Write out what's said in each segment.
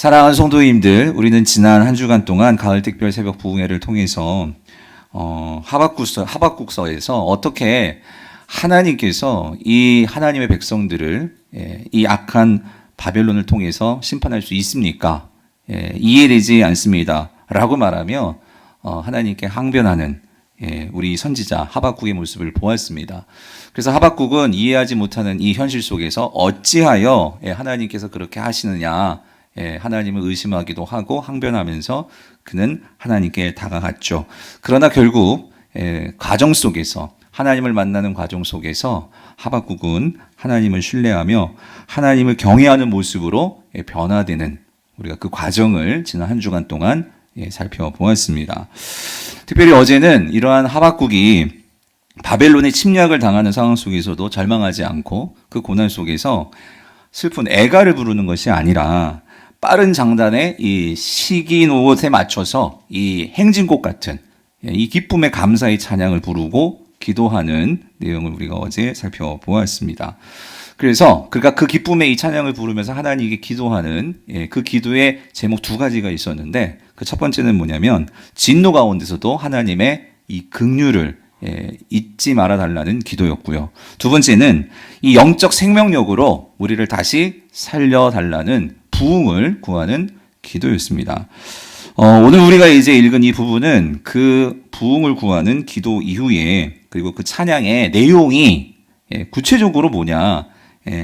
사랑하는 성도님들, 우리는 지난 한 주간 동안 가을 특별 새벽 부흥회를 통해서 하박국서에서 어떻게 하나님께서 이 하나님의 백성들을 이 악한 바벨론을 통해서 심판할 수 있습니까? 이해되지 않습니다. 라고 말하며 하나님께 항변하는 우리 선지자 하박국의 모습을 보았습니다. 그래서 하박국은 이해하지 못하는 이 현실 속에서 어찌하여 하나님께서 그렇게 하시느냐, 하나님을 의심하기도 하고 항변하면서 그는 하나님께 다가갔죠. 그러나 결국 과정 속에서, 하나님을 만나는 과정 속에서 하박국은 하나님을 신뢰하며 하나님을 경외하는 모습으로 변화되는, 우리가 그 과정을 지난 한 주간 동안 살펴보았습니다. 특별히 어제는 이러한 하박국이 바벨론의 침략을 당하는 상황 속에서도 절망하지 않고 그 고난 속에서 슬픈 애가를 부르는 것이 아니라 빠른 장단의 이 시기노릇에 맞춰서 이 행진곡 같은 이 기쁨의 감사의 찬양을 부르고 기도하는 내용을 우리가 어제 살펴보았습니다. 그래서 그가 그 기쁨의 이 찬양을 부르면서 하나님께 기도하는 그 기도의 제목 두 가지가 있었는데, 그 첫 번째는 뭐냐면 진노 가운데서도 하나님의 이 긍휼을 잊지 말아 달라는 기도였고요. 두 번째는 이 영적 생명력으로 우리를 다시 살려 달라는 부흥을 구하는 기도였습니다. 오늘 우리가 이제 읽은 이 부분은 그 부흥을 구하는 기도 이후에, 그리고 그 찬양의 내용이 구체적으로 뭐냐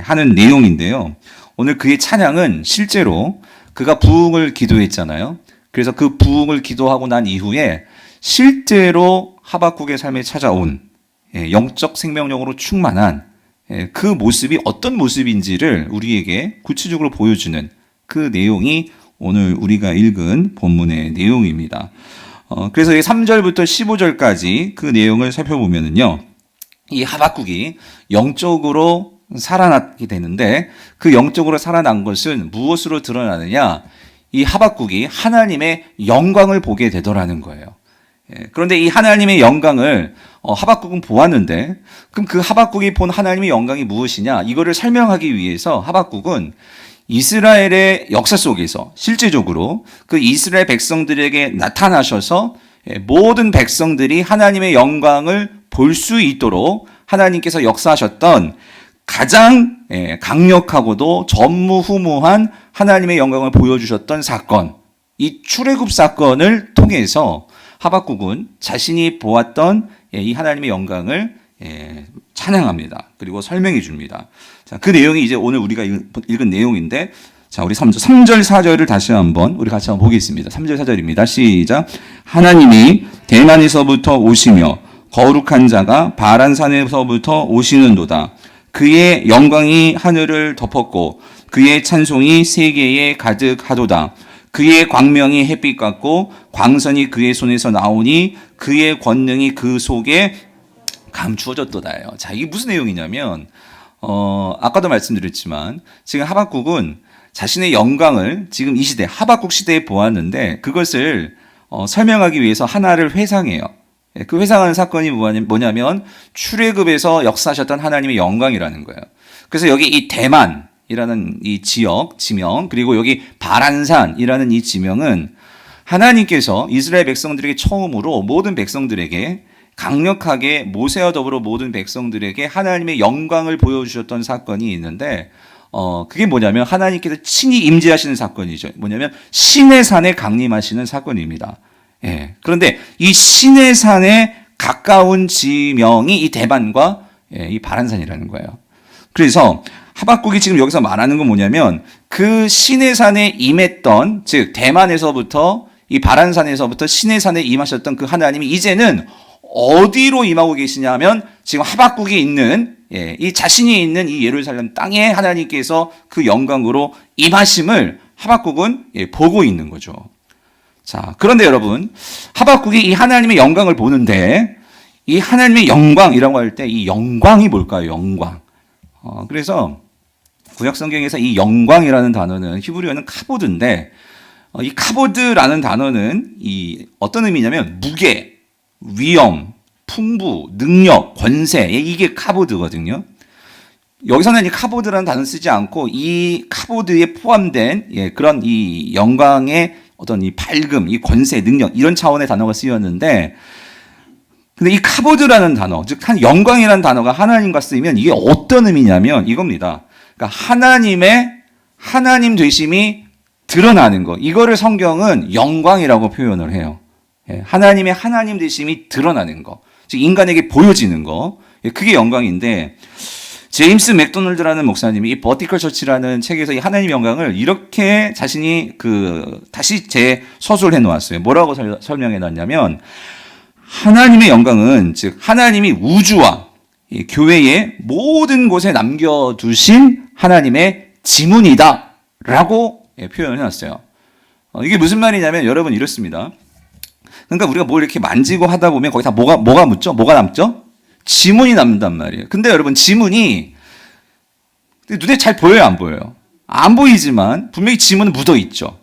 하는 내용인데요. 오늘 그의 찬양은 실제로 그가 부흥을 기도했잖아요. 그래서 그 부흥을 기도하고 난 이후에 실제로 하박국의 삶에 찾아온 영적 생명력으로 충만한 그 모습이 어떤 모습인지를 우리에게 구체적으로 보여주는 그 내용이 오늘 우리가 읽은 본문의 내용입니다. 그래서 3절부터 15절까지 그 내용을 살펴보면요, 이 하박국이 영적으로 살아나게 되는데, 그 영적으로 살아난 것은 무엇으로 드러나느냐? 이 하박국이 하나님의 영광을 보게 되더라는 거예요. 그런데 이 하나님의 영광을 하박국은 보았는데, 그럼 그 하박국이 본 하나님의 영광이 무엇이냐? 이거를 설명하기 위해서 하박국은 이스라엘의 역사 속에서 실제적으로 그 이스라엘 백성들에게 나타나셔서 모든 백성들이 하나님의 영광을 볼 수 있도록 하나님께서 역사하셨던 가장 강력하고도 전무후무한 하나님의 영광을 보여주셨던 사건, 이 출애굽 사건을 통해서 하박국은 자신이 보았던 이 하나님의 영광을 찬양합니다. 그리고 설명해 줍니다. 자, 그 내용이 이제 오늘 우리가 읽은 내용인데, 자, 우리 3절, 4절을 다시 한번 우리 같이 한번 보겠습니다. 3절, 4절입니다. 시작. 하나님이 대만에서부터 오시며 거룩한 자가 바란산에서부터 오시는도다. 그의 영광이 하늘을 덮었고 그의 찬송이 세계에 가득하도다. 그의 광명이 햇빛 같고 광선이 그의 손에서 나오니 그의 권능이 그 속에 감추어졌도다요. 자, 이게 무슨 내용이냐면 아까도 말씀드렸지만 지금 하박국은 자신의 영광을 지금 이 시대 하박국 시대에 보았는데, 그것을 설명하기 위해서 하나를 회상해요. 그 회상하는 사건이 뭐냐면 출애굽에서 역사하셨던 하나님의 영광이라는 거예요. 그래서 여기 이 대만이라는 이 지명, 그리고 여기 바란산이라는 이 지명은 하나님께서 이스라엘 백성들에게 처음으로 모든 백성들에게 강력하게 모세와 더불어 모든 백성들에게 하나님의 영광을 보여주셨던 사건이 있는데, 그게 뭐냐면 하나님께서 친히 임재하시는 사건이죠. 뭐냐면 신의 산에 강림하시는 사건입니다. 그런데 이 신의 산에 가까운 지명이 이 대만과 이 바란산이라는 거예요. 그래서 하박국이 지금 여기서 말하는 건 뭐냐면 그 신의 산에 임했던, 즉 대만에서부터 이 바란산에서부터 신의 산에 임하셨던 그 하나님이 이제는 어디로 임하고 계시냐면 지금 하박국이 있는 이 자신이 있는 이 예루살렘 땅에 하나님께서 그 영광으로 임하심을 하박국은 보고 있는 거죠. 자, 그런데 여러분, 하박국이 이 하나님의 영광을 보는데, 이 하나님의 영광이라고 할 때 이 영광이 뭘까요? 영광. 그래서 구약 성경에서 이 영광이라는 단어는 히브리어는 카보드인데, 이 카보드라는 단어는 이 어떤 의미냐면 무게, 위엄, 풍부, 능력, 권세, 이게 카보드거든요. 여기서는 이 카보드라는 단어 쓰지 않고 이 카보드에 포함된 그런 이 영광의 어떤 이 밝음, 이 권세, 능력 이런 차원의 단어가 쓰였는데, 근데 이 카보드라는 단어, 즉 한 영광이라는 단어가 하나님과 쓰이면 이게 어떤 의미냐면 이겁니다. 그러니까 하나님 되심이 드러나는 거. 이거를 성경은 영광이라고 표현을 해요. 하나님의 하나님 되심이 드러나는 거. 즉 인간에게 보여지는 거. 그게 영광인데, 제임스 맥도널드라는 목사님이 이 버티컬 처치라는 책에서 이 하나님의 영광을 이렇게 자신이 다시 재서술해 놓았어요. 뭐라고 설명해 놨냐면, 하나님의 영광은 즉 하나님이 우주와 교회의 모든 곳에 남겨두신 하나님의 지문이다 라고 표현을 해놨어요. 이게 무슨 말이냐면 여러분 이렇습니다. 그러니까 우리가 뭘 이렇게 만지고 하다 보면 거기 다 뭐가 묻죠? 뭐가 남죠? 지문이 남는단 말이에요. 근데 여러분 지문이 눈에 잘 보여요, 안 보여요? 안 보이지만 분명히 지문은 묻어 있죠.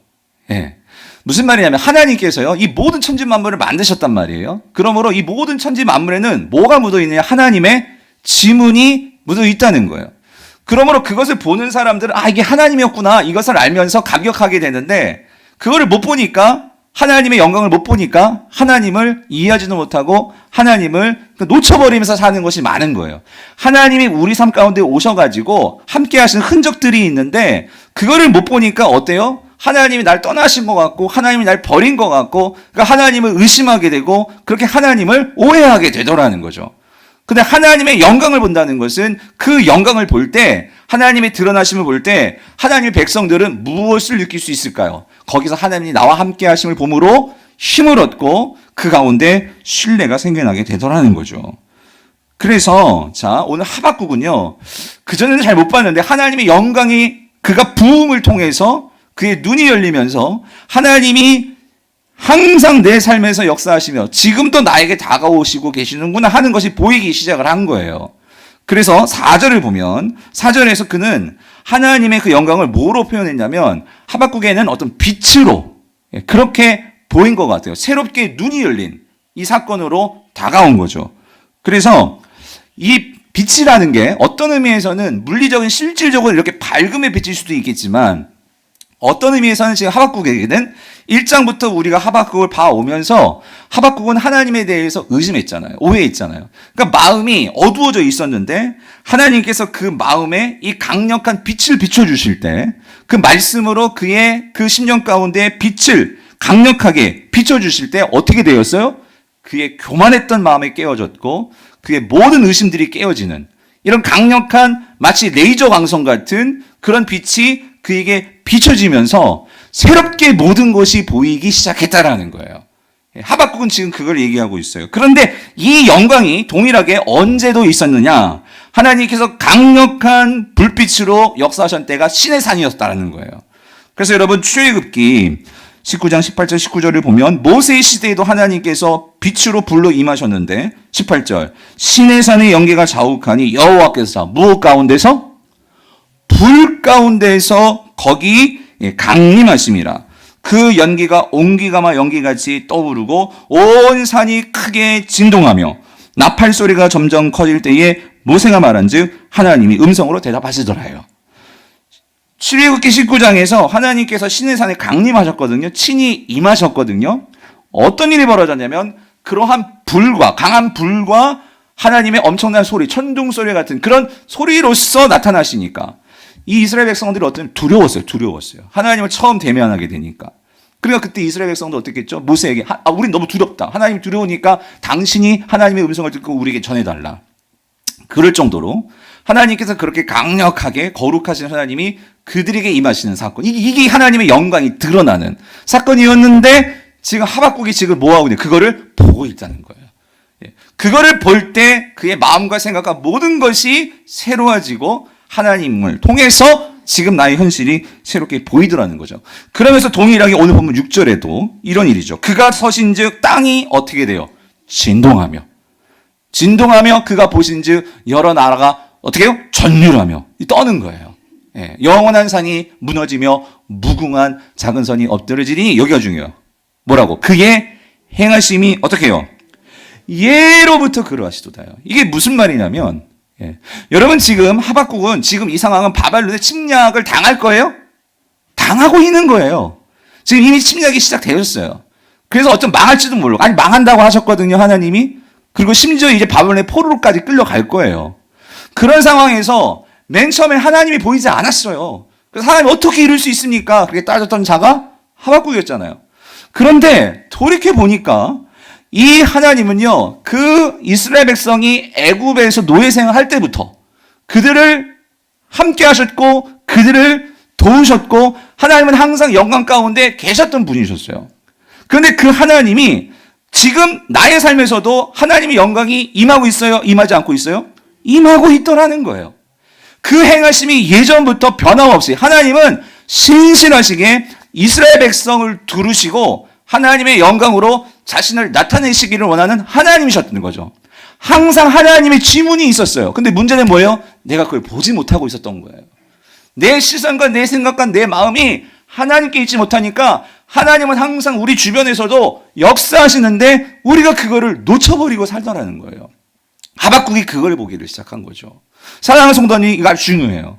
예. 무슨 말이냐면 하나님께서요 이 모든 천지 만물을 만드셨단 말이에요. 그러므로 이 모든 천지 만물에는 뭐가 묻어 있느냐? 하나님의 지문이 묻어 있다는 거예요. 그러므로 그것을 보는 사람들은 이게 하나님이었구나 이것을 알면서 감격하게 되는데, 그거를 못 보니까, 하나님의 영광을 못 보니까 하나님을 이해하지도 못하고 하나님을 놓쳐버리면서 사는 것이 많은 거예요. 하나님이 우리 삶 가운데 오셔가지고 함께 하신 흔적들이 있는데 그거를 못 보니까 어때요? 하나님이 날 떠나신 것 같고 하나님이 날 버린 것 같고, 그러니까 하나님을 의심하게 되고 그렇게 하나님을 오해하게 되더라는 거죠. 근데 하나님의 영광을 본다는 것은 그 영광을 볼 때, 하나님의 드러나심을 볼 때 하나님의 백성들은 무엇을 느낄 수 있을까요? 거기서 하나님이 나와 함께 하심을 봄으로 힘을 얻고 그 가운데 신뢰가 생겨나게 되더라는 거죠. 그래서 오늘 하박국은요, 그전에는 잘 못 봤는데 하나님의 영광이 그가 부음을 통해서 그의 눈이 열리면서 하나님이 항상 내 삶에서 역사하시며 지금도 나에게 다가오시고 계시는구나 하는 것이 보이기 시작을 한 거예요. 그래서 4절을 보면 4절에서 그는 하나님의 그 영광을 뭐로 표현했냐면 하박국에는 어떤 빛으로 그렇게 보인 것 같아요. 새롭게 눈이 열린 이 사건으로 다가온 거죠. 그래서 이 빛이라는 게 어떤 의미에서는 물리적인 실질적으로 이렇게 밝음의 빛일 수도 있겠지만, 어떤 의미에서는 지금 하박국에게는 1장부터 우리가 하박국을 봐오면서 하박국은 하나님에 대해서 의심했잖아요. 오해했잖아요. 그러니까 마음이 어두워져 있었는데 하나님께서 그 마음에 이 강력한 빛을 비춰주실 때, 그 말씀으로 그의 그 심령 가운데 빛을 강력하게 비춰주실 때 어떻게 되었어요? 그의 교만했던 마음이 깨어졌고 그의 모든 의심들이 깨어지는 이런 강력한 마치 레이저 광선 같은 그런 빛이 그에게 비춰지면서 새롭게 모든 것이 보이기 시작했다라는 거예요. 하박국은 지금 그걸 얘기하고 있어요. 그런데 이 영광이 동일하게 언제도 있었느냐? 하나님께서 강력한 불빛으로 역사하신 때가 시내산이었다는 거예요. 그래서 여러분 출애굽기 19장 18절 19절을 보면 모세의 시대에도 하나님께서 빛으로 불로 임하셨는데 18절 시내산의 연기가 자욱하니 여호와께서 무엇 가운데서? 불 가운데서 거기 강림하심이라. 그 연기가 옹기가마 연기같이 떠오르고 온 산이 크게 진동하며 나팔 소리가 점점 커질 때에 모세가 말한즉 하나님이 음성으로 대답하시더라요. 출애굽기 19장에서 하나님께서 시내산에 강림하셨거든요. 친히 임하셨거든요. 어떤 일이 벌어졌냐면 그러한 불과 강한 불과 하나님의 엄청난 소리, 천둥 소리 같은 그런 소리로서 나타나시니까 이 이스라엘 백성들이 어떤 두려웠어요. 하나님을 처음 대면하게 되니까. 그러니까 그때 이스라엘 백성도 어떻게 했죠? 모세에게 우린 너무 두렵다. 하나님 두려우니까 당신이 하나님의 음성을 듣고 우리에게 전해달라. 그럴 정도로 하나님께서 그렇게 강력하게 거룩하신 하나님이 그들에게 임하시는 사건. 이게 하나님의 영광이 드러나는 사건이었는데 지금 하박국이 지금 뭐하고 있냐? 그거를 보고 있다는 거예요. 그거를 볼 때 그의 마음과 생각과 모든 것이 새로워지고 하나님을 통해서 지금 나의 현실이 새롭게 보이더라는 거죠. 그러면서 동일하게 오늘 보면 6절에도 이런 일이죠. 그가 서신즉 땅이 어떻게 돼요? 진동하며 그가 보신즉 여러 나라가 어떻게 해요? 전율하며 떠는 거예요. 영원한 산이 무너지며 무궁한 작은 선이 엎드러지니 여기가 중요해요. 뭐라고? 그의 행하심이 어떻게 해요? 예로부터 그러하시도다요. 이게 무슨 말이냐면 예. 여러분 지금 하박국은 지금 이 상황은 바벨론의 침략을 당할 거예요? 당하고 있는 거예요. 지금 이미 침략이 시작되었어요. 그래서 어쩜 망할지도 모르고, 아니 망한다고 하셨거든요, 하나님이. 그리고 심지어 이제 바벨론의 포로로까지 끌려갈 거예요. 그런 상황에서 맨 처음에 하나님이 보이지 않았어요. 그래서 하나님 어떻게 이룰 수 있습니까? 그렇게 따졌던 자가 하박국이었잖아요. 그런데 돌이켜 보니까 이 하나님은요, 그 이스라엘 백성이 애굽에서 노예 생활할 때부터 그들을 함께 하셨고 그들을 도우셨고 하나님은 항상 영광 가운데 계셨던 분이셨어요. 그런데 그 하나님이 지금 나의 삶에서도 하나님의 영광이 임하고 있어요? 임하지 않고 있어요? 임하고 있더라는 거예요. 그 행하심이 예전부터 변함없이 하나님은 신실하시게 이스라엘 백성을 두르시고 하나님의 영광으로 자신을 나타내시기를 원하는 하나님이셨던 거죠. 항상 하나님의 지문이 있었어요. 근데 문제는 뭐예요? 내가 그걸 보지 못하고 있었던 거예요. 내 시선과 내 생각과 내 마음이 하나님께 있지 못하니까 하나님은 항상 우리 주변에서도 역사하시는데 우리가 그거를 놓쳐버리고 살더라는 거예요. 하박국이 그걸 보기를 시작한 거죠. 사랑하는 성도님, 이거 아주 중요해요.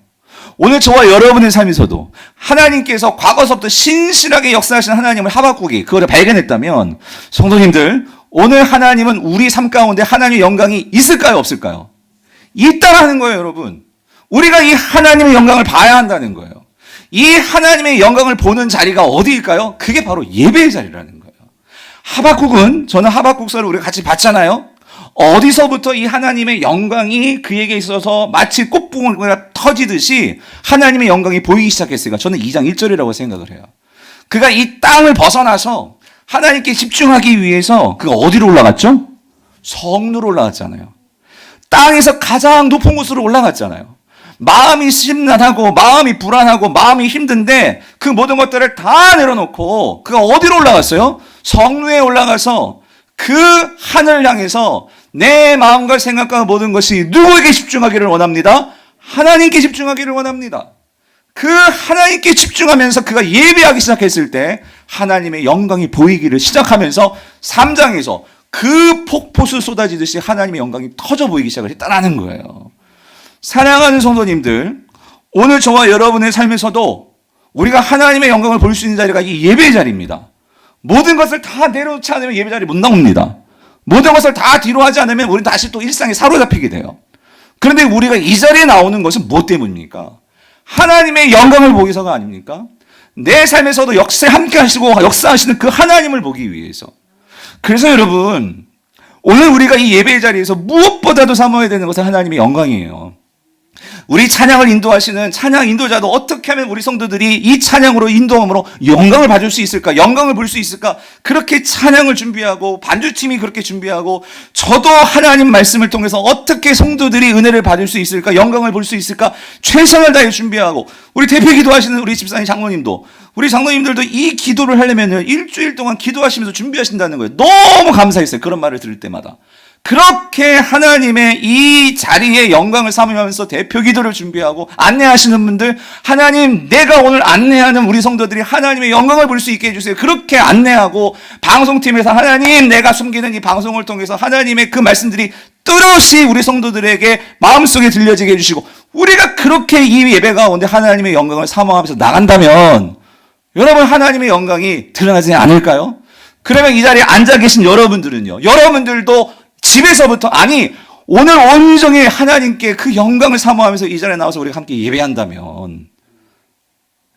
오늘 저와 여러분의 삶에서도 하나님께서 과거서부터 신실하게 역사하신 하나님을 하박국이 그거를 발견했다면 성도님들, 오늘 하나님은 우리 삶 가운데 하나님의 영광이 있을까요? 없을까요? 있다라는 거예요, 여러분. 우리가 이 하나님의 영광을 봐야 한다는 거예요. 이 하나님의 영광을 보는 자리가 어디일까요? 그게 바로 예배의 자리라는 거예요. 하박국은, 저는 하박국서를 우리가 같이 봤잖아요. 어디서부터 이 하나님의 영광이 그에게 있어서 마치 꽃봉오리가 터지듯이 하나님의 영광이 보이기 시작했으니까 저는 2장 1절이라고 생각을 해요. 그가 이 땅을 벗어나서 하나님께 집중하기 위해서 그가 어디로 올라갔죠? 성루로 올라갔잖아요. 땅에서 가장 높은 곳으로 올라갔잖아요. 마음이 심란하고 마음이 불안하고 마음이 힘든데 그 모든 것들을 다 내려놓고 그가 어디로 올라갔어요? 성루에 올라가서 그 하늘을 향해서 내 마음과 생각과 모든 것이 누구에게 집중하기를 원합니다? 하나님께 집중하기를 원합니다. 그 하나님께 집중하면서 그가 예배하기 시작했을 때 하나님의 영광이 보이기를 시작하면서 3장에서 그 폭포수 쏟아지듯이 하나님의 영광이 터져 보이기 시작을 했다는 거예요. 사랑하는 성도님들, 오늘 저와 여러분의 삶에서도 우리가 하나님의 영광을 볼 수 있는 자리가 이 예배의 자리입니다. 모든 것을 다 내려놓지 않으면 예배 자리 못 나옵니다. 모든 것을 다 뒤로 하지 않으면 우리는 다시 또 일상에 사로잡히게 돼요. 그런데 우리가 이 자리에 나오는 것은 뭐 때문입니까? 하나님의 영광을 보기 위해서가 아닙니까? 내 삶에서도 역사에 함께 하시고 역사하시는 그 하나님을 보기 위해서. 그래서 여러분, 오늘 우리가 이 예배의 자리에서 무엇보다도 삼아야 되는 것은 하나님의 영광이에요. 우리 찬양을 인도하시는 찬양 인도자도 어떻게 하면 우리 성도들이 이 찬양으로 인도함으로 영광을 받을 수 있을까? 영광을 볼 수 있을까? 그렇게 찬양을 준비하고 반주팀이 그렇게 준비하고 저도 하나님 말씀을 통해서 어떻게 성도들이 은혜를 받을 수 있을까? 영광을 볼 수 있을까? 최선을 다해 준비하고 우리 대표 기도하시는 우리 집사님 장로님도 우리 장로님들도 이 기도를 하려면 일주일 동안 기도하시면서 준비하신다는 거예요. 너무 감사했어요. 그런 말을 들을 때마다. 그렇게 하나님의 이 자리에 영광을 삼으면서 대표 기도를 준비하고 안내하시는 분들, 하나님 내가 오늘 안내하는 우리 성도들이 하나님의 영광을 볼 수 있게 해주세요. 그렇게 안내하고 방송팀에서 하나님 내가 숨기는 이 방송을 통해서 하나님의 그 말씀들이 뚜렷이 우리 성도들에게 마음속에 들려지게 해주시고 우리가 그렇게 이 예배 가운데 하나님의 영광을 사모하면서 나간다면 여러분 하나님의 영광이 드러나지 않을까요? 그러면 이 자리에 앉아 계신 여러분들은요, 여러분들도 집에서부터 아니 오늘 온종일 하나님께 그 영광을 사모하면서 이 자리에 나와서 우리가 함께 예배한다면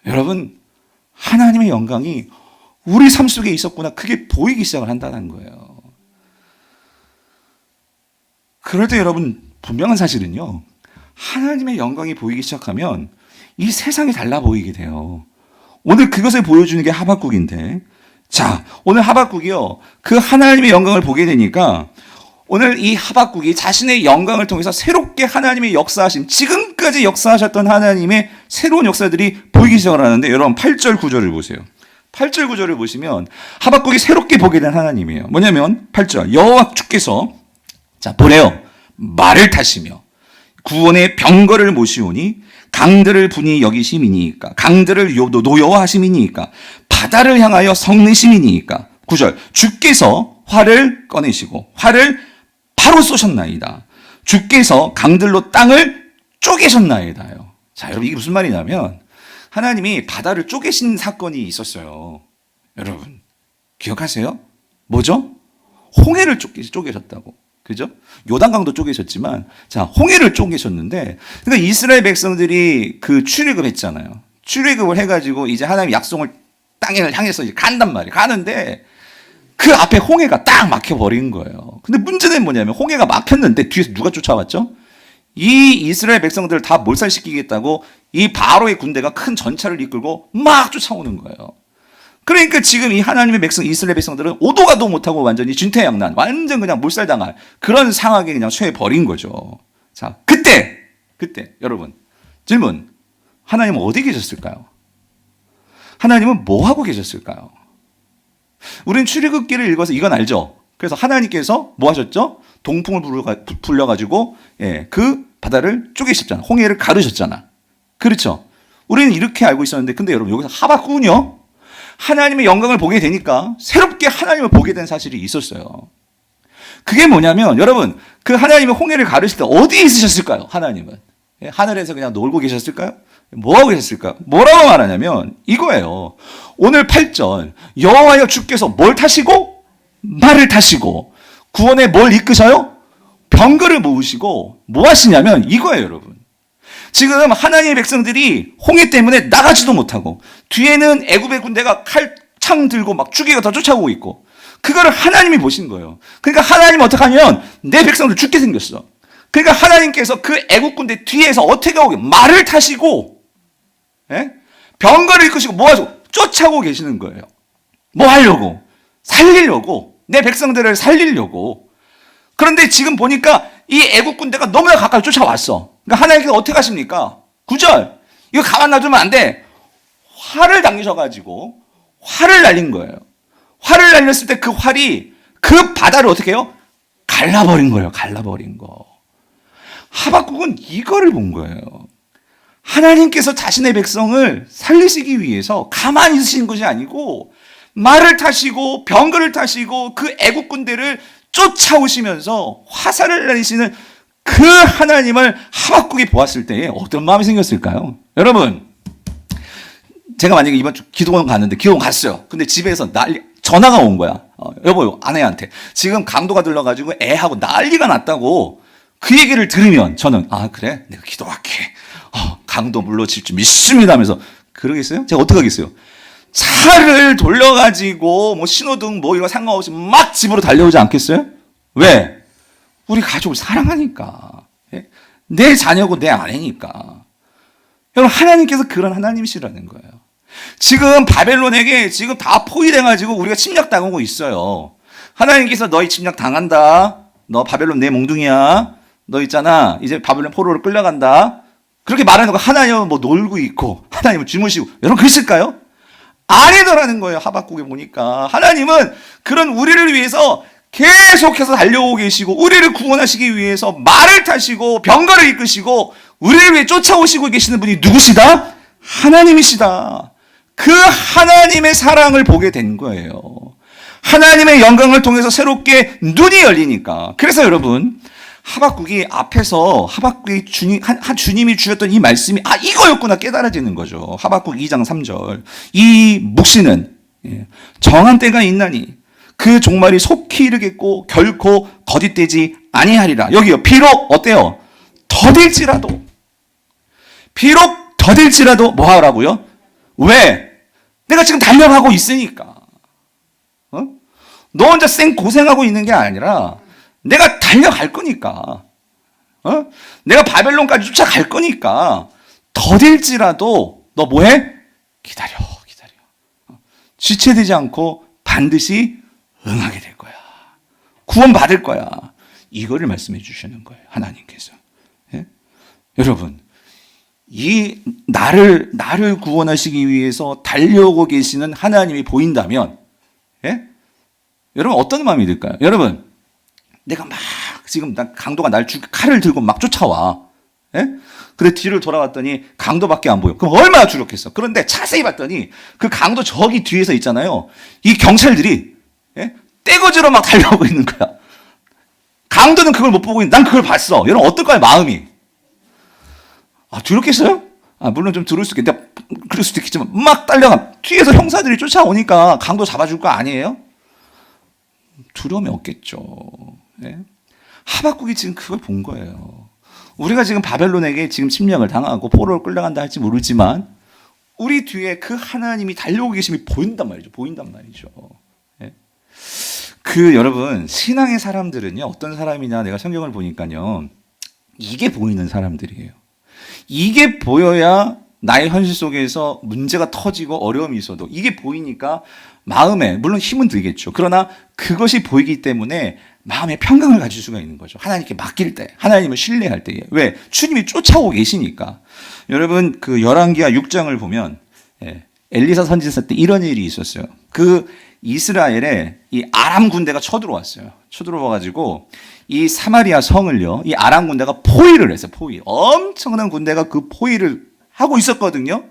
여러분 하나님의 영광이 우리 삶 속에 있었구나 그게 보이기 시작을 한다는 거예요. 그럴 때 여러분 분명한 사실은요, 하나님의 영광이 보이기 시작하면 이 세상이 달라 보이게 돼요. 오늘 그것을 보여주는 게 하박국인데, 자 오늘 하박국이요 그 하나님의 영광을 보게 되니까 오늘 이 하박국이 자신의 영광을 통해서 새롭게 하나님의 역사하심, 지금까지 역사하셨던 하나님의 새로운 역사들이 보이기 시작을 하는데 여러분 8절 9절을 보세요. 8절 9절을 보시면 하박국이 새롭게 보게 된 하나님이에요. 뭐냐면 8절 여호와 주께서 자 보래요. 말을 타시며 구원의 병거를 모시오니 강들을 분이 여기심이니까 강들을 노여워하심이니까 바다를 향하여 성내심이니까 9절 주께서 활을 꺼내시고 활을 바로 쏘셨나이다. 주께서 강들로 땅을 쪼개셨나이다요. 자, 여러분 이게 무슨 말이냐면 하나님이 바다를 쪼개신 사건이 있었어요. 여러분 기억하세요? 뭐죠? 홍해를 쪼개셨다고. 그죠? 요단강도 쪼개셨지만, 자, 홍해를 쪼개셨는데, 그러니까 이스라엘 백성들이 그 출애굽 했잖아요. 출애굽을 해가지고 이제 하나님 약속을 땅을 향해서 이제 간단 말이에요. 가는데 그 앞에 홍해가 딱 막혀버린 거예요. 근데 문제는 뭐냐면 홍해가 막혔는데 뒤에서 누가 쫓아왔죠? 이 이스라엘 백성들을 다 몰살시키겠다고 이 바로의 군대가 큰 전차를 이끌고 막 쫓아오는 거예요. 그러니까 지금 이 하나님의 백성, 이스라엘 백성들은 오도 가도 못하고 완전히 진퇴양난, 완전 그냥 몰살당할 그런 상황에 그냥 처해버린 거죠. 자, 그때, 여러분, 질문. 하나님은 어디 계셨을까요? 하나님은 뭐 하고 계셨을까요? 우리는 출애굽기를 읽어서 이건 알죠? 그래서 하나님께서 뭐 하셨죠? 동풍을 불러가지고, 그 바다를 쪼개셨잖아. 홍해를 가르셨잖아. 그렇죠? 우리는 이렇게 알고 있었는데, 근데 여러분, 여기서 하박국은요? 하나님의 영광을 보게 되니까 새롭게 하나님을 보게 된 사실이 있었어요. 그게 뭐냐면 여러분 그 하나님의 홍해를 가르실 때 어디에 있으셨을까요? 하나님은 하늘에서 그냥 놀고 계셨을까요? 뭐하고 계셨을까요? 뭐라고 말하냐면 이거예요. 오늘 8절 여호와여 주께서 뭘 타시고 말을 타시고 구원에 뭘 이끄셔요? 병거를 모으시고 뭐 하시냐면 이거예요 여러분. 지금 하나님의 백성들이 홍해 때문에 나가지도 못하고 뒤에는 애굽의 군대가 칼창 들고 막 죽이가 더 쫓아오고 있고 그거를 하나님이 보신 거예요. 그러니까 하나님은 어떻게 하냐면 내 백성들 죽게 생겼어. 그러니까 하나님께서 그 애굽 군대 뒤에서 어떻게 오게 말을 타시고 병거를 이끄시고 뭐 하시고 쫓아오고 계시는 거예요. 뭐 하려고? 살리려고. 내 백성들을 살리려고. 그런데 지금 보니까 이 애국 군대가 너무나 가까이 쫓아왔어. 그러니까 하나님께서 어떻게 하십니까? 9절. 이거 가만 놔두면 안 돼. 활을 당기셔가지고 활을 날린 거예요. 활을 날렸을 때 그 활이 그 바다를 어떻게 해요? 갈라버린 거예요. 갈라버린 거. 하박국은 이거를 본 거예요. 하나님께서 자신의 백성을 살리시기 위해서 가만히 있으신 것이 아니고 말을 타시고 병거를 타시고 그 애국 군대를 쫓아오시면서 화살을 날리시는 그 하나님을 하박국이 보았을 때에 어떤 마음이 생겼을까요? 여러분, 제가 만약에 이번 주 기도원 갔는데 기도원 갔어요. 근데 집에서 전화가 온 거야. 여보, 아내한테 지금 강도가 들러가지고 애하고 난리가 났다고 그 얘기를 들으면 저는 아 그래? 내가 기도할게. 강도 물러칠 줄 믿습니다 하면서 그러겠어요? 제가 어떻게 하겠어요? 차를 돌려가지고 뭐 신호등 뭐 이런 거 상관없이 막 집으로 달려오지 않겠어요? 왜? 우리 가족을 사랑하니까. 내 자녀고 내 아내니까. 여러분 하나님께서 그런 하나님이시라는 거예요. 지금 바벨론에게 지금 다 포위돼가지고 우리가 침략당하고 있어요. 하나님께서 너희 침략당한다. 너 바벨론 내 몽둥이야. 너 있잖아. 이제 바벨론 포로로 끌려간다. 그렇게 말하는 거 하나님은 뭐 놀고 있고 하나님은 주무시고 여러분 그랬을까요? 아니더라는 거예요. 하박국에 보니까 하나님은 그런 우리를 위해서 계속해서 달려오고 계시고 우리를 구원하시기 위해서 말을 타시고 병거를 이끄시고 우리를 위해 쫓아오시고 계시는 분이 누구시다? 하나님이시다. 그 하나님의 사랑을 보게 된 거예요. 하나님의 영광을 통해서 새롭게 눈이 열리니까. 그래서 여러분 하박국이 앞에서 하박국이 주님이 주셨던 이 말씀이 이거였구나 깨달아지는 거죠. 하박국 2장 3절. 이 묵시는 정한 때가 있나니 그 종말이 속히 이르겠고 결코 거짓되지 아니하리라. 여기요. 비록 어때요? 더딜지라도 뭐 하라고요? 왜? 내가 지금 달려가고 있으니까. 너 혼자 고생하고 있는 게 아니라 내가 달려갈 거니까. 내가 바벨론까지 쫓아갈 거니까 더딜지라도 너 뭐해? 기다려. 지체되지 않고 반드시 응하게 될 거야. 구원 받을 거야. 이거를 말씀해 주시는 거예요. 하나님께서. 여러분, 이 나를 구원하시기 위해서 달려오고 계시는 하나님이 보인다면, 여러분 어떤 마음이 들까요? 여러분, 내가 막 지금 강도가 칼을 들고 막 쫓아와. 근데 뒤를 돌아봤더니 강도밖에 안 보여. 그럼 얼마나 주력했어. 그런데 자세히 봤더니 그 강도 저기 뒤에서 있잖아요. 이 경찰들이 떼거지로 막 달려오고 있는 거야. 강도는 그걸 못 보고 있는데 난 그걸 봤어. 여러분 어떨까요, 마음이? 두렵겠어요? 물론 좀 두려울 수도 있겠는데, 그럴 수도 있겠지만, 막 딸려가. 뒤에서 형사들이 쫓아오니까 강도 잡아줄 거 아니에요? 두려움이 없겠죠. 네? 하박국이 지금 그걸 본 거예요. 우리가 지금 바벨론에게 지금 침략을 당하고 포로로 끌려간다 할지 모르지만, 우리 뒤에 그 하나님이 달려오고 계심이 보인단 말이죠. 보인단 말이죠. 네? 여러분, 신앙의 사람들은요, 어떤 사람이냐, 내가 성경을 보니까요, 이게 보이는 사람들이에요. 이게 보여야 나의 현실 속에서 문제가 터지고 어려움이 있어도 이게 보이니까 마음에, 물론 힘은 들겠죠. 그러나 그것이 보이기 때문에 마음의 평강을 가질 수가 있는 거죠. 하나님께 맡길 때, 하나님을 신뢰할 때에. 왜? 주님이 쫓아오고 계시니까. 여러분, 열왕기하 6장을 보면, 엘리사 선지자 때 이런 일이 있었어요. 이스라엘에 이 아람 군대가 쳐들어왔어요. 쳐들어와가지고 이 사마리아 성을요, 이 아람 군대가 포위를 했어요. 포위. 엄청난 군대가 그 포위를 하고 있었거든요.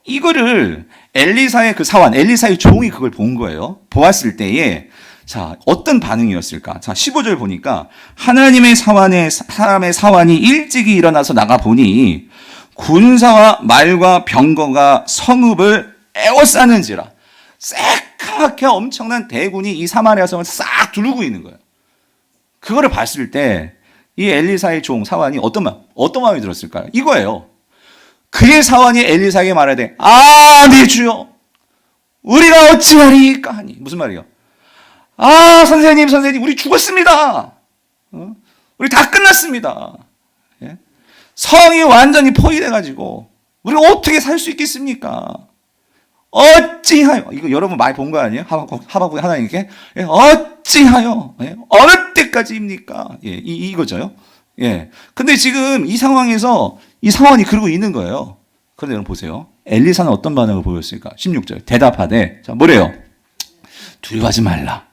이거를 엘리사의 사환, 엘리사의 종이 그걸 본 거예요. 보았을 때에, 자, 어떤 반응이었을까? 자, 15절 보니까, 하나님의 사람의 사환이 일찍이 일어나서 나가보니, 군사와 말과 병거가 성읍을 에워싸는지라. 새까맣게 엄청난 대군이 이 사마리아 성을 싹 두르고 있는 거예요. 그거를 봤을 때 이 엘리사의 종 사환이 어떤 마음이 들었을까요? 이거예요. 그의 사환이 엘리사에게 말하되, 네 주여, 우리가 어찌하리까 하니. 무슨 말이에요? 선생님, 우리 죽었습니다. 우리 다 끝났습니다. 예? 성이 완전히 포위돼가지고 우리가 어떻게 살 수 있겠습니까? 어찌하여, 이거 여러분 많이 본 거 아니에요? 하박국 하나님께, 어찌하여, 어느 때까지입니까? 이거죠. 근데 지금 이 상황에서 이 상황이 그러고 있는 거예요. 그런데 여러분 보세요. 엘리사는 어떤 반응을 보였을까? 16절. 대답하되, 자, 뭐래요? 두려워하지 말라.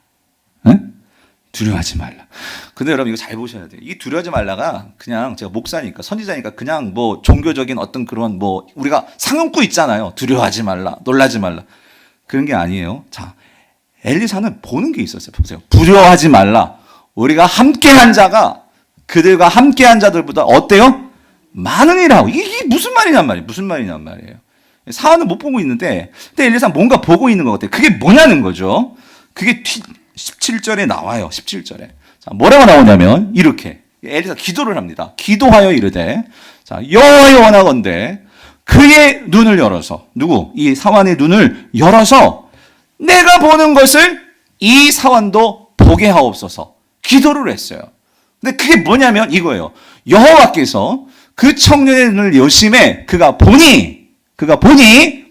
두려워하지 말라. 근데 여러분 이거 잘 보셔야 돼요. 이 두려워하지 말라가 그냥 제가 목사니까, 선지자니까 그냥 종교적인 어떤 그런 우리가 상용구 있잖아요. 두려워하지 말라, 놀라지 말라. 그런 게 아니에요. 자, 엘리사는 보는 게 있었어요. 보세요. 두려워하지 말라. 우리가 함께한 자가 그들과 함께한 자들보다 어때요? 많으니라고. 이게 무슨 말이냔 말이에요. 사안은 못 보고 있는데, 근데 엘리사는 뭔가 보고 있는 것 같아요. 그게 뭐냐는 거죠. 그게 17절에 나와요. 17절에. 자, 뭐라고 나오냐면, 이렇게. 엘리사 기도를 합니다. 기도하여 이르되, 자, 여호와여 원하건대 그의 눈을 열어서, 이 사환의 눈을 열어서 내가 보는 것을 이 사환도 보게 하옵소서. 기도를 했어요. 근데 그게 뭐냐면 이거예요. 여호와께서 그 청년의 눈을 여심해 그가 보니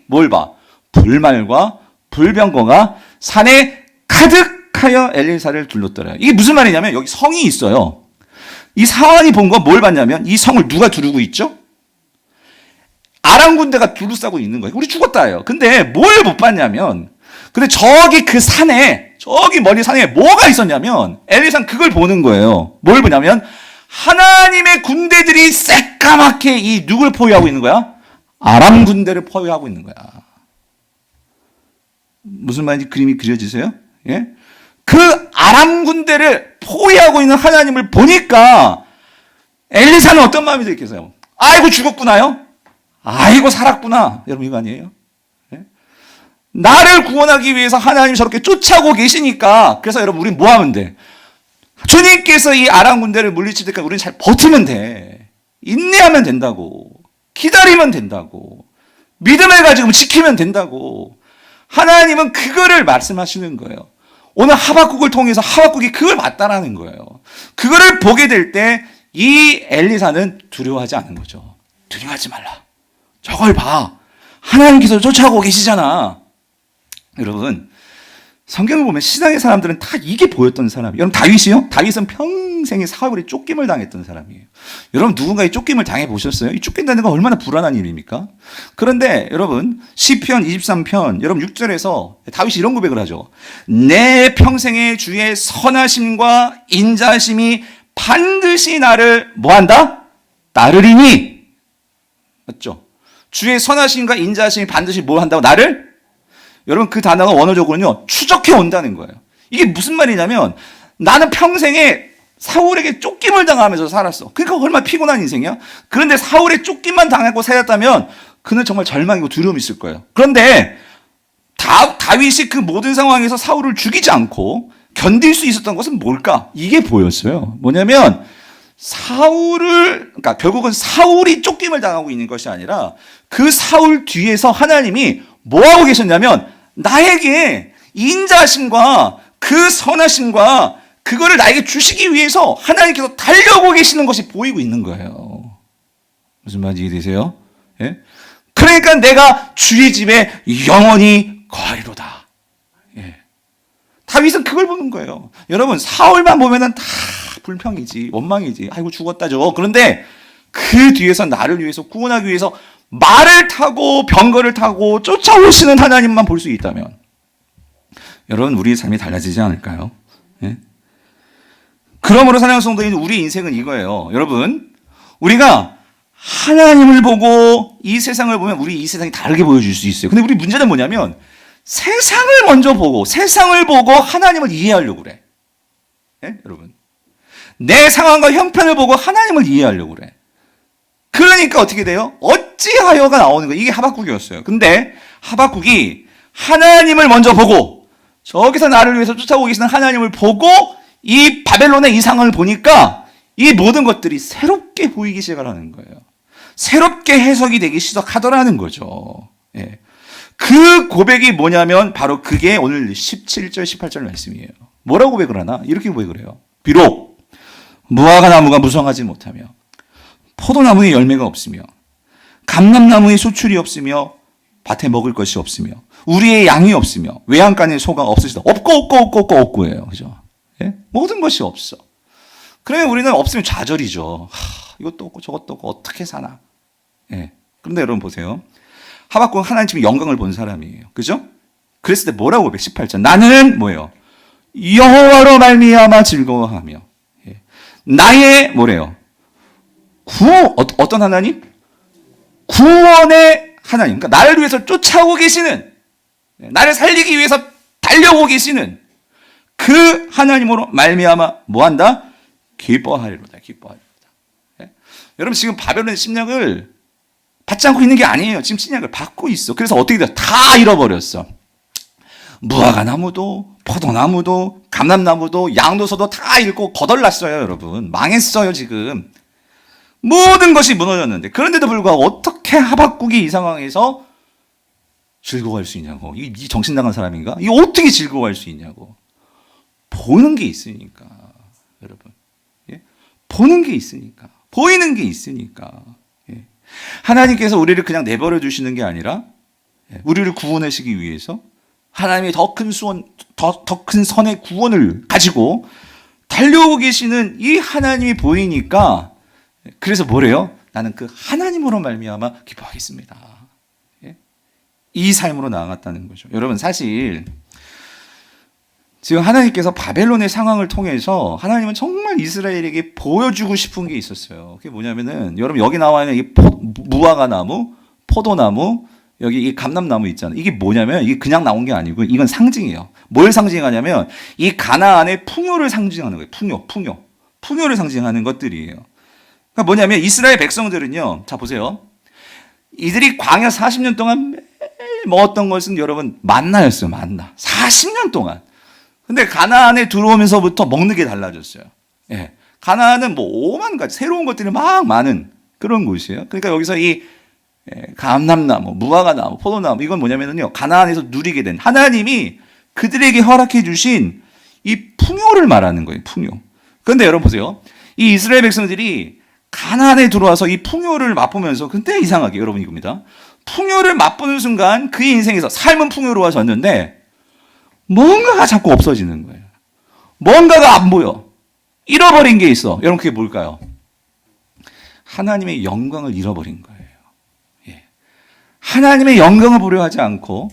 뭘 봐? 불말과 불병거가 산에 가득하여 엘리사를 둘렀더래요. 이게 무슨 말이냐면 여기 성이 있어요. 이 사환이 본 건 뭘 봤냐면 이 성을 누가 두르고 있죠? 아람 군대가 두루싸고 있는 거예요. 우리 죽었다예요. 근데 뭘 못 봤냐면, 근데 저기 그 산에, 저기 멀리 산에 뭐가 있었냐면 엘리사는 그걸 보는 거예요. 뭘 보냐면 하나님의 군대들이 새까맣게 이 누굴 포위하고 있는 거야? 아람 군대를 포위하고 있는 거야. 무슨 말인지 그림이 그려지세요? 예? 그 아람 군대를 포위하고 있는 하나님을 보니까 엘리사는 어떤 마음이 들겠어요? 아이고 죽었구나요? 아이고 살았구나. 여러분 이거 아니에요? 예? 나를 구원하기 위해서 하나님이 저렇게 쫓아오고 계시니까, 그래서 여러분 우린 뭐 하면 돼? 주님께서 이 아람 군대를 물리칠 때까지 우리는 잘 버티면 돼. 인내하면 된다고. 기다리면 된다고. 믿음을 가지고 지키면 된다고. 하나님은 그거를 말씀하시는 거예요. 오늘 하박국을 통해서 하박국이 그걸 봤다라는 거예요. 그거를 보게 될 때 이 엘리사는 두려워하지 않는 거죠. 두려워하지 말라. 저걸 봐. 하나님께서 쫓아오고 계시잖아. 여러분, 성경을 보면 신앙의 사람들은 다 이게 보였던 사람이에요. 여러분 다윗이요? 다윗은 평생에 사울에 쫓김을 당했던 사람이에요. 여러분 누군가의 쫓김을 당해보셨어요? 이 쫓긴다는 건 얼마나 불안한 일입니까? 그런데 여러분 시편 23편 여러분 6절에서 다윗이 이런 고백을 하죠. 내 평생의 주의 선하심과 인자심이 반드시 나를 뭐한다? 따르리니. 맞죠? 주의 선하심과 인자심이 반드시 뭐 한다고? 나를? 여러분 그 단어가 원어적으로는요 추적해 온다는 거예요. 이게 무슨 말이냐면 나는 평생에 사울에게 쫓김을 당하면서 살았어. 그러니까 얼마나 피곤한 인생이야. 그런데 사울의 쫓김만 당하고 살았다면 그는 정말 절망이고 두려움이 있을 거예요. 그런데 다윗이 그 모든 상황에서 사울을 죽이지 않고 견딜 수 있었던 것은 뭘까? 이게 보였어요. 뭐냐면 그러니까 결국은 사울이 쫓김을 당하고 있는 것이 아니라 그 사울 뒤에서 하나님이 뭐하고 계셨냐면 나에게 인자하심과 그 선하심과 그거를 나에게 주시기 위해서 하나님께서 달려오고 계시는 것이 보이고 있는 거예요. 무슨 말인지 이해되세요? 예? 그러니까 내가 주의 집에 영원히 거하리로다. 예. 다윗은 그걸 보는 거예요. 여러분 사울만 보면은 다 불평이지 원망이지 아이고 죽었다죠. 그런데 그 뒤에서 나를 위해서 구원하기 위해서 말을 타고 병거를 타고 쫓아오시는 하나님만 볼 수 있다면 여러분 우리의 삶이 달라지지 않을까요? 예? 그러므로 사랑하는 성도님 우리 인생은 이거예요. 여러분 우리가 하나님을 보고 이 세상을 보면 우리 이 세상이 다르게 보여줄 수 있어요. 근데 우리 문제는 뭐냐면 세상을 먼저 보고 세상을 보고 하나님을 이해하려고 그래. 예? 여러분 내 상황과 형편을 보고 하나님을 이해하려고 그래. 그러니까 어떻게 돼요? 어찌하여가 나오는 거예요. 이게 하박국이었어요. 근데 하박국이 하나님을 먼저 보고 저기서 나를 위해서 쫓아오고 계시는 하나님을 보고 이 바벨론의 이 상황을 보니까 이 모든 것들이 새롭게 보이기 시작하는 거예요. 새롭게 해석이 되기 시작하더라는 거죠. 예. 그 고백이 뭐냐면 바로 그게 오늘 17절 18절 말씀이에요. 뭐라고 고백을 하나? 이렇게 고백을 해요. 비록 무화과 나무가 무성하지 못하며 포도나무에 열매가 없으며 감람나무에 소출이 없으며 밭에 먹을 것이 없으며 우리의 양이 없으며 외양간에 소가 없으시다. 없고예요. 그죠? 예? 모든 것이 없어. 그러면 우리는 없으면 좌절이죠. 이것도 없고 저것도 없고 어떻게 사나. 예. 그런데 여러분 보세요. 하박국은 하나님의 영광을 본 사람이에요. 그죠? 그랬을 때 뭐라고 고백? 18절. 나는 뭐예요? 여호와로 말미암아 즐거워하며. 예. 나의 뭐래요? 어떤 하나님? 구원의 하나님. 그러니까 나를 위해서 쫓아오고 계시는, 나를 살리기 위해서 달려오고 계시는 그 하나님으로 말미암아 뭐한다? 기뻐하리로다. 예? 여러분 지금 바벨론의 침략을 받지 않고 있는 게 아니에요. 지금 침략을 받고 있어. 그래서 어떻게 돼? 다 잃어버렸어. 무화과 나무도 포도나무도 감람나무도 양도서도 다 잃고 거덜났어요. 여러분 망했어요. 지금 모든 것이 무너졌는데 그런데도 불구하고 어떻게 하박국이 이 상황에서 즐거워할 수 있냐고. 이 정신 나간 사람인가? 이 어떻게 즐거워할 수 있냐고. 보는 게 있으니까 여러분. 예? 보는 게 있으니까. 보이는 게 있으니까. 예. 하나님께서 우리를 그냥 내버려 두시는 게 아니라 우리를 구원하시기 위해서 하나님의 더 큰 선의 구원을 가지고 달려오고 계시는 이 하나님이 보이니까 그래서 뭐래요? 나는 그 하나님으로 말미암아 기뻐하겠습니다. 예? 이 삶으로 나아갔다는 거죠. 여러분 사실 지금 하나님께서 바벨론의 상황을 통해서 하나님은 정말 이스라엘에게 보여주고 싶은 게 있었어요. 그게 뭐냐면은 여러분 여기 나와 있는 이 무화과 나무, 포도나무, 여기 이 감람나무 있잖아요. 이게 뭐냐면 이게 그냥 나온 게 아니고 이건 상징이에요. 뭘 상징하냐면 이 가나안의 풍요를 상징하는 거예요. 풍요를 상징하는 것들이에요. 그러니까 뭐냐면 이스라엘 백성들은요. 자 보세요. 이들이 광야 40년 동안 매일 먹었던 것은 여러분 만나였어요. 만나. 40년 동안. 근데 가나안에 들어오면서부터 먹는 게 달라졌어요. 예. 가나안은 뭐 5만 가지 새로운 것들이 막 많은 그런 곳이에요. 그러니까 여기서 이 감람나무, 무화과나무, 포도나무 이건 뭐냐면요. 가나안에서 누리게 된 하나님이 그들에게 허락해 주신 이 풍요를 말하는 거예요. 풍요. 그런데 여러분 보세요. 이 이스라엘 백성들이 가나안에 들어와서 이 풍요를 맛보면서 근데 이상하게 여러분 이겁니다. 풍요를 맛보는 순간 그의 인생에서 삶은 풍요로워졌는데 뭔가가 자꾸 없어지는 거예요. 뭔가가 안 보여. 잃어버린 게 있어. 여러분 그게 뭘까요? 하나님의 영광을 잃어버린 거예요. 예. 하나님의 영광을 보려 하지 않고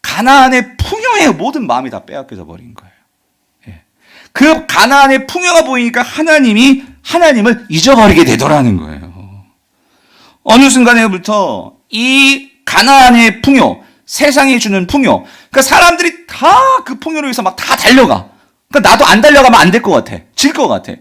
가나안의 풍요에 모든 마음이 다 빼앗겨져 버린 거예요. 예. 그 가나안의 풍요가 보이니까 하나님을 잊어버리게 되더라는 거예요. 어느 순간에부터 이 가나안의 풍요, 세상이 주는 풍요, 그러니까 사람들이 다 그 풍요를 위해서 막 다 달려가. 그러니까 나도 안 달려가면 안 될 것 같아. 질 것 같아.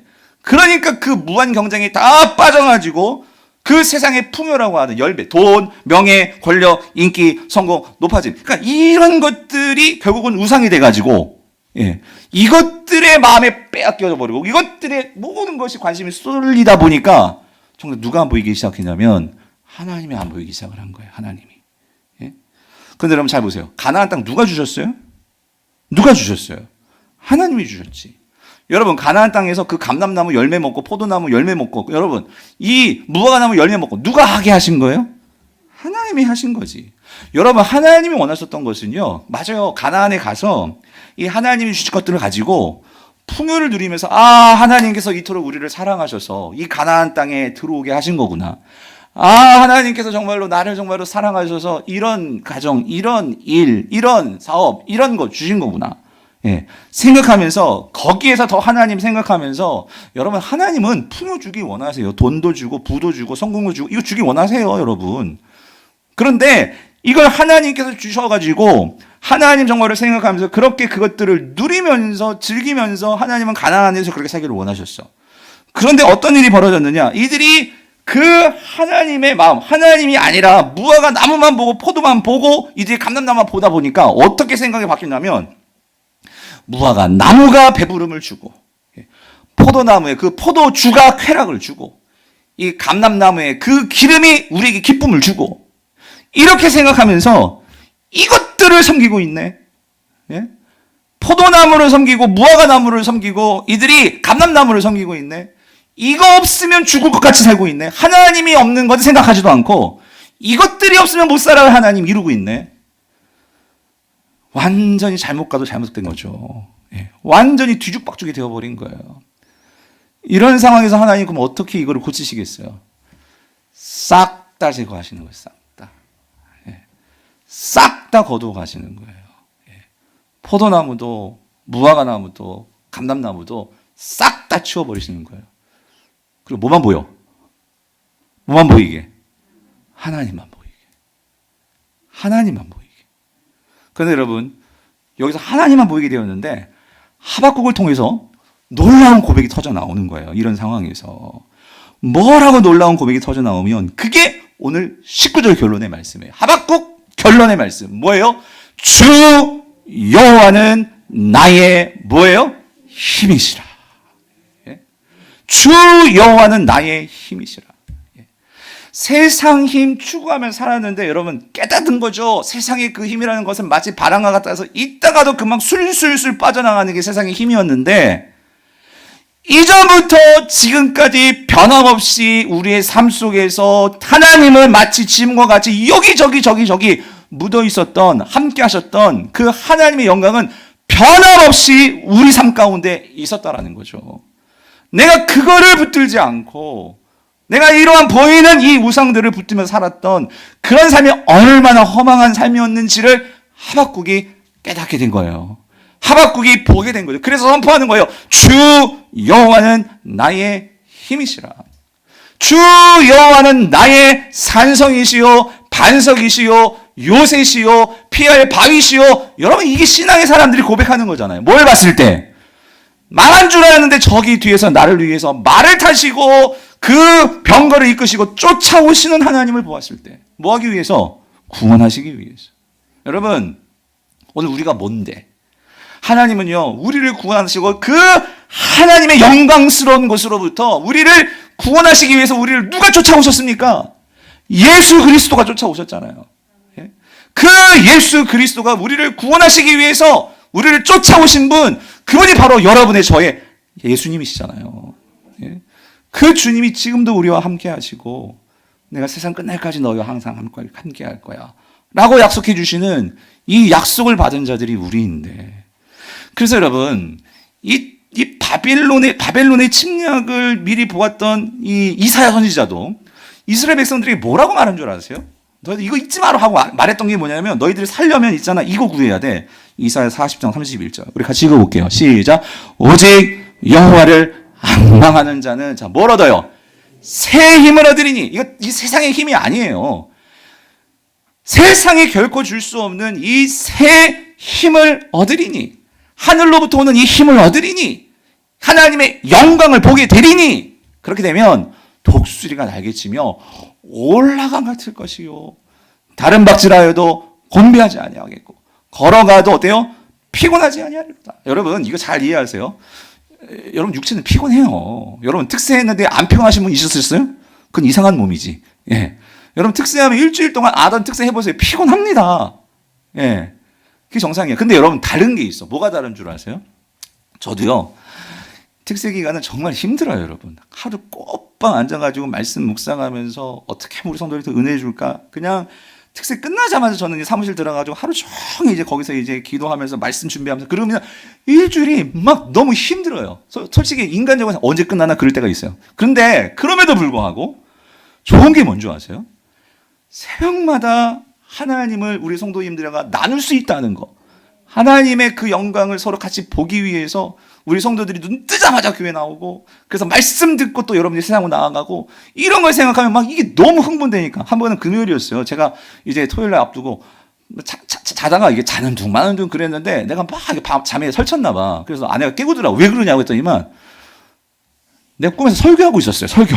그러니까 그 무한 경쟁이 다 빠져가지고 그 세상의 풍요라고 하는 열배, 돈, 명예, 권력, 인기, 성공, 높아짐. 그러니까 이런 것들이 결국은 우상이 돼가지고, 예, 이것들의 마음에 빼앗겨져 버리고 이것들의 모든 것이 관심이 쏠리다 보니까 정말 누가 안 보이기 시작했냐면 하나님이 안 보이기 시작을 한 거예요. 하나님이. 예? 그런데 여러분 잘 보세요. 가나안 땅 누가 주셨어요? 누가 주셨어요? 하나님이 주셨지. 여러분 가나안 땅에서 그 감람나무 열매 먹고 포도나무 열매 먹고 여러분 이 무화과나무 열매 먹고 누가 하게 하신 거예요? 하나님이 하신 거지. 여러분 하나님이 원하셨던 것은요. 맞아요. 가나안에 가서 이 하나님이 주신 것들을 가지고 풍요를 누리면서 하나님께서 이토록 우리를 사랑하셔서 이 가나안 땅에 들어오게 하신 거구나. 하나님께서 정말로 나를 정말로 사랑하셔서 이런 가정, 이런 일, 이런 사업, 이런 거 주신 거구나. 예, 생각하면서 거기에서 더 하나님 생각하면서 여러분 하나님은 풍요 주기 원하세요. 돈도 주고 부도 주고 성공도 주고 이거 주기 원하세요, 여러분. 그런데 이걸 하나님께서 주셔가지고 하나님 정말을 생각하면서 그렇게 그것들을 누리면서 즐기면서 하나님은 가나안에서 그렇게 살기를 원하셨어. 그런데 어떤 일이 벌어졌느냐? 이들이 그 하나님의 마음, 하나님이 아니라 무화과 나무만 보고 포도만 보고 이들이 감람나무만 보다 보니까 어떻게 생각이 바뀌냐면 무화과 나무가 배부름을 주고 포도나무에 그 포도주가 쾌락을 주고 이 감람나무에 그 기름이 우리에게 기쁨을 주고 이렇게 생각하면서 이것들을 섬기고 있네. 예? 포도나무를 섬기고 무화과 나무를 섬기고 이들이 감람나무를 섬기고 있네. 이거 없으면 죽을 것 같이 살고 있네. 하나님이 없는 것을 생각하지도 않고 이것들이 없으면 못 살아요. 하나님 이루고 있네. 완전히 잘못 가도 잘못된 거죠. 예. 완전히 뒤죽박죽이 되어버린 거예요. 이런 상황에서 하나님 그럼 어떻게 이거를 고치시겠어요? 싹 다 제거하시는 거예요. 싹 다. 예. 싹 다 거두어 가시는 거예요. 예. 포도나무도 무화과 나무도 감람나무도 싹 다 치워버리시는 거예요. 그리고 뭐만 보여? 뭐만 보이게? 하나님만 보이게. 하나님만 보이게. 그런데 여러분 여기서 하나님만 보이게 되었는데 하박국을 통해서 놀라운 고백이 터져 나오는 거예요. 이런 상황에서 뭐라고 놀라운 고백이 터져 나오면 그게 오늘 19절 결론의 말씀이에요. 하박국 결론의 말씀 뭐예요? 주 여호와는 나의 뭐예요? 힘이시라. 예? 주 여호와는 나의 힘이시라. 세상 힘 추구하면 살았는데 여러분 깨닫은 거죠. 세상의 그 힘이라는 것은 마치 바람과 같아서 있다가도 금방 술술술 빠져나가는 게 세상의 힘이었는데 이전부터 지금까지 변함없이 우리의 삶 속에서 하나님은 마치 짐과 같이 여기저기 저기 묻어 있었던 함께 하셨던 그 하나님의 영광은 변함없이 우리 삶 가운데 있었다라는 거죠. 내가 그거를 붙들지 않고 내가 이러한 보이는 이 우상들을 붙들며 살았던 그런 삶이 얼마나 허망한 삶이었는지를 하박국이 깨닫게 된 거예요. 하박국이 보게 된 거죠. 그래서 선포하는 거예요. 주 여호와는 나의 힘이시라. 주 여호와는 나의 산성이시요 반석이시요 요새시요 피할 바위시요. 여러분 이게 신앙의 사람들이 고백하는 거잖아요. 뭘 봤을 때? 망한 줄 알았는데 저기 뒤에서 나를 위해서 말을 타시고 그 병거를 이끄시고 쫓아오시는 하나님을 보았을 때 뭐 하기 위해서? 구원하시기 위해서. 여러분 오늘 우리가 뭔데? 하나님은요 우리를 구원하시고 그 하나님의 영광스러운 것으로부터 우리를 구원하시기 위해서 우리를 누가 쫓아오셨습니까? 예수 그리스도가 쫓아오셨잖아요. 예? 그 예수 그리스도가 우리를 구원하시기 위해서 우리를 쫓아오신 분 그분이 바로 여러분의 저의 예수님이시잖아요. 예? 그 주님이 지금도 우리와 함께 하시고 내가 세상 끝날까지 너희와 항상 함께 할 거야 라고 약속해 주시는 이 약속을 받은 자들이 우리인데 그래서 여러분 이 바벨론의 침략을 미리 보았던 이 이사야 선지자도 이스라엘 백성들에게 뭐라고 말한 줄 아세요? 너희들 이거 잊지 마라 하고 말했던 게 뭐냐면 너희들이 살려면 있잖아 이거 구해야 돼. 이사야 40장 31절 우리 같이 읽어볼게요. 시작. 오직 여호와를 앙망하는 자는 자 뭘 얻어요? 새 힘을 얻으리니. 이 세상의 힘이 아니에요. 세상이 결코 줄 수 없는 이 새 힘을 얻으리니 하늘로부터 오는 이 힘을 얻으리니 하나님의 영광을 보게 되리니 그렇게 되면 독수리가 날개치며 올라간 같을 것이요 다른 박질하여도 곤비하지 아니하겠고 걸어가도 어때요? 피곤하지 아니하리로다. 여러분 이거 잘 이해하세요. 여러분 육체는 피곤해요. 여러분 특세했는데 안 피곤하신 분 있으셨어요? 그건 이상한 몸이지. 예. 여러분 특세하면 일주일 동안 아던 특세 해보세요. 피곤합니다. 예. 그게 정상이에요. 근데 여러분 다른 게 있어. 뭐가 다른 줄 아세요? 저도요. 특세 기간은 정말 힘들어요, 여러분. 하루 꼬박 앉아가지고 말씀 묵상하면서 어떻게 하면 우리 성도들한테 은혜 줄까? 그냥 특세 끝나자마자 저는 이제 사무실 들어가가지고 하루 종일 이제 거기서 이제 기도하면서 말씀 준비하면서 그러면 일주일이 막 너무 힘들어요. 솔직히 인간적으로 언제 끝나나 그럴 때가 있어요. 그런데 그럼에도 불구하고 좋은 게 뭔지 아세요? 새벽마다 하나님을 우리 성도님들과 나눌 수 있다는 거. 하나님의 그 영광을 서로 같이 보기 위해서 우리 성도들이 눈 뜨자마자 교회 나오고 그래서 말씀 듣고 또 여러분들이 세상으로 나아가고 이런 걸 생각하면 막 이게 너무 흥분되니까 한 번은 금요일이었어요. 제가 이제 토요일 날 앞두고 자다가 이게 자는 둥 마는 둥 그랬는데 내가 막 잠에 설쳤나 봐. 그래서 아내가 깨우더라고. 왜 그러냐고 했더니만 내가 꿈에서 설교하고 있었어요. 설교.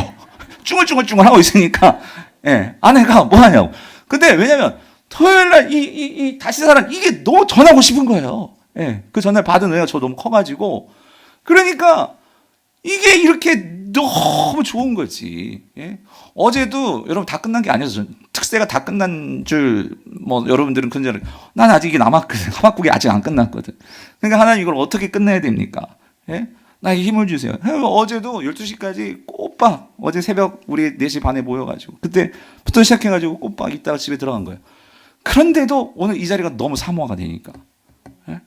쭝얼쭝얼쭝얼 하고 있으니까 예, 아내가 뭐 하냐고. 근데 왜냐면 토요일 날 이 다시사랑 이게 너무 전하고 싶은 거예요. 예, 그 전날 받은 은혜가 저 너무 커가지고 그러니까 이게 이렇게 너무 좋은 거지. 예? 어제도 여러분 다 끝난 게 아니어서 특세가 다 끝난 줄 뭐 여러분들은 근데 난 아직 이게 남았거든. 하박국이 아직 안 끝났거든. 그러니까 하나님 이걸 어떻게 끝내야 됩니까? 예? 나에게 힘을 주세요. 어제도 12시까지 꼬박 어제 새벽 우리 4시 반에 모여가지고 그때부터 시작해가지고 꼬박 있다가 집에 들어간 거예요. 그런데도 오늘 이 자리가 너무 사모가 되니까. 예?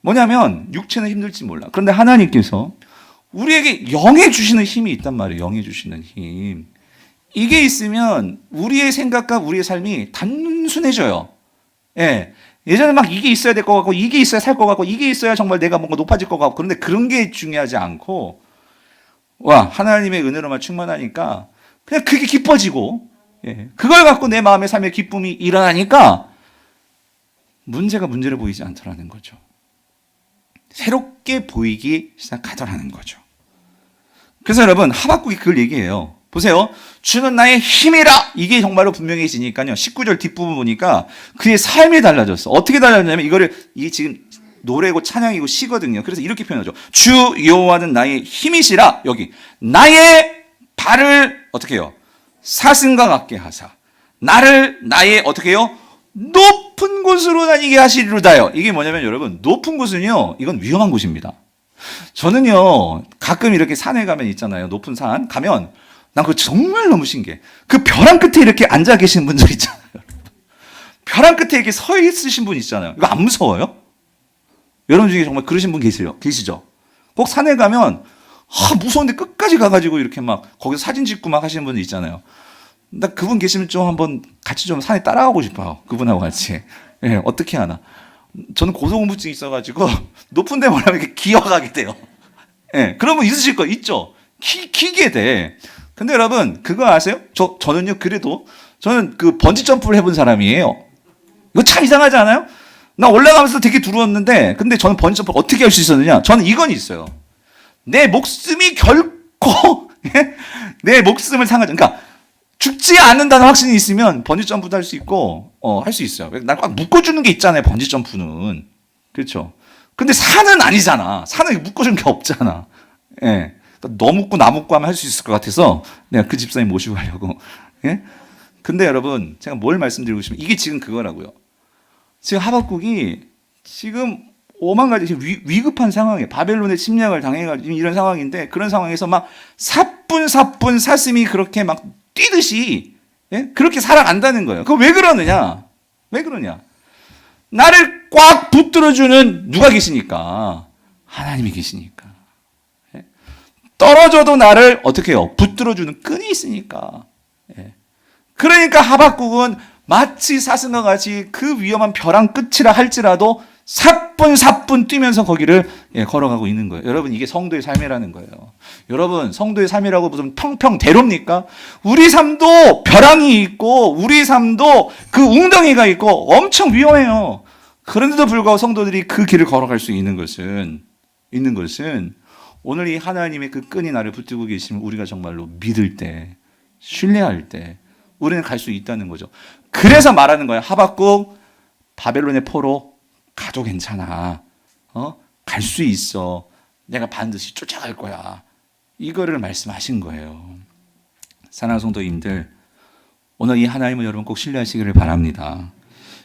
뭐냐면 육체는 힘들지 몰라. 그런데 하나님께서 우리에게 영에 주시는 힘이 있단 말이에요. 영에 주시는 힘. 이게 있으면 우리의 생각과 우리의 삶이 단순해져요. 예. 예전에 막 이게 있어야 될 것 같고 이게 있어야 살 것 같고 이게 있어야 정말 내가 뭔가 높아질 것 같고 그런데 그런 게 중요하지 않고 와 하나님의 은혜로만 충만하니까 그냥 그게 기뻐지고 예. 그걸 갖고 내 마음의 삶의 기쁨이 일어나니까 문제가 문제로 보이지 않더라는 거죠. 새롭게 보이기 시작하더라는 거죠. 그래서 여러분 하박국이 그걸 얘기해요. 보세요. 주는 나의 힘이라. 이게 정말로 분명해지니까요. 19절 뒷부분 보니까 그의 삶이 달라졌어. 어떻게 달라졌냐면 이게 지금 노래고 찬양이고 시거든요. 그래서 이렇게 표현하죠. 주 여호와는 나의 힘이시라. 여기 나의 발을 어떻게 해요? 사슴과 같게 하사 나를 나의 어떻게 해요? 높은 곳으로 다니게 하시리로다요. 이게 뭐냐면 여러분 높은 곳은요 이건 위험한 곳입니다. 저는요 가끔 이렇게 산에 가면 있잖아요. 높은 산 가면 난 그거 정말 너무 신기해. 그 벼랑 끝에 이렇게 앉아 계신 분들 있잖아요. 벼랑 끝에 이렇게 서 있으신 분 있잖아요. 이거 안 무서워요? 여러분 중에 정말 그러신 분 계시죠? 꼭 산에 가면 무서운데 끝까지 가가지고 이렇게 막 거기서 사진 찍고 막 하시는 분들 있잖아요. 나 그분 계시면 좀 한번 같이 좀 산에 따라가고 싶어요. 그분하고 같이. 예, 어떻게 하나. 저는 고소공포증이 있어가지고 높은 데 올라가면 이렇게 기어가게 돼요. 예, 그런 분 있으실 거 있죠? 기게 돼. 근데 여러분 그거 아세요? 저는요 그래도 저는 그 번지 점프를 해본 사람이에요. 이거 참 이상하지 않아요? 나 올라가면서 되게 두려웠는데 근데 저는 번지 점프를 어떻게 할 수 있었느냐? 저는 이건 있어요. 내 목숨이 결코 내 목숨을 상하지. 그러니까 죽지 않는다는 확신이 있으면 번지 점프도 할 수 있고 할 수 있어요. 난 꽉 묶어주는 게 있잖아요. 번지 점프는 그렇죠. 근데 산은 아니잖아. 산은 묶어주는 게 없잖아. 예. 너 묶고 나 묶고 하면 할 수 있을 것 같아서 내가 그 집사님 모시고 가려고. 예? 근데 여러분 제가 뭘 말씀드리고 싶으면 이게 지금 그거라고요. 지금 하박국이 지금 오만 가지 위급한 상황이에요. 바벨론의 침략을 당해가지고 이런 상황인데 그런 상황에서 막 사뿐사뿐 사슴이 그렇게 막 뛰듯이 예? 그렇게 살아간다는 거예요. 그거 왜 그러느냐? 왜 그러냐? 나를 꽉 붙들어주는 누가 계시니까? 하나님이 계시니까. 예? 떨어져도 나를 어떻게 해요? 붙들어주는 끈이 있으니까. 예? 그러니까 하박국은 마치 사슴과 같이 그 위험한 벼랑 끝이라 할지라도 사뿐사뿐 뛰면서 거기를 걸어가고 있는 거예요. 여러분 이게 성도의 삶이라는 거예요. 여러분 성도의 삶이라고 무슨 평평대로입니까? 우리 삶도 벼랑이 있고 우리 삶도 그 웅덩이가 있고 엄청 위험해요. 그런데도 불구하고 성도들이 그 길을 걸어갈 수 있는 것은 오늘 이 하나님의 그 끈이 나를 붙들고 계시면 우리가 정말로 믿을 때, 신뢰할 때 우리는 갈 수 있다는 거죠. 그래서 말하는 거야. 하박국 바벨론의 포로 가도 괜찮아. 갈 수 있어. 내가 반드시 쫓아갈 거야. 이거를 말씀하신 거예요. 사랑하는 성도님들, 오늘 이 하나님을 여러분 꼭 신뢰하시기를 바랍니다.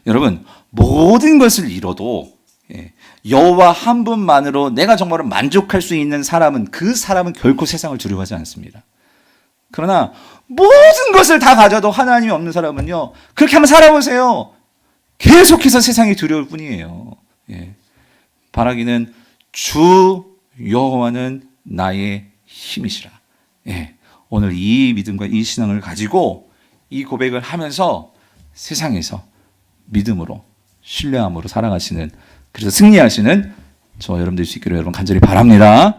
여러분, 모든 것을 잃어도 여호와 한 분만으로 내가 정말로 만족할 수 있는 사람은, 그 사람은 결코 세상을 두려워하지 않습니다. 그러나 모든 것을 다 가져도 하나님이 없는 사람은요, 그렇게 한번 살아보세요. 계속해서 세상이 두려울 뿐이에요. 바라기는 주 여호와는 나의 힘이시라. 오늘 이 믿음과 이 신앙을 가지고 이 고백을 하면서 세상에서 믿음으로, 신뢰함으로 살아가시는, 그래서 승리하시는 저 여러분 될 수 있기를 여러분 간절히 바랍니다.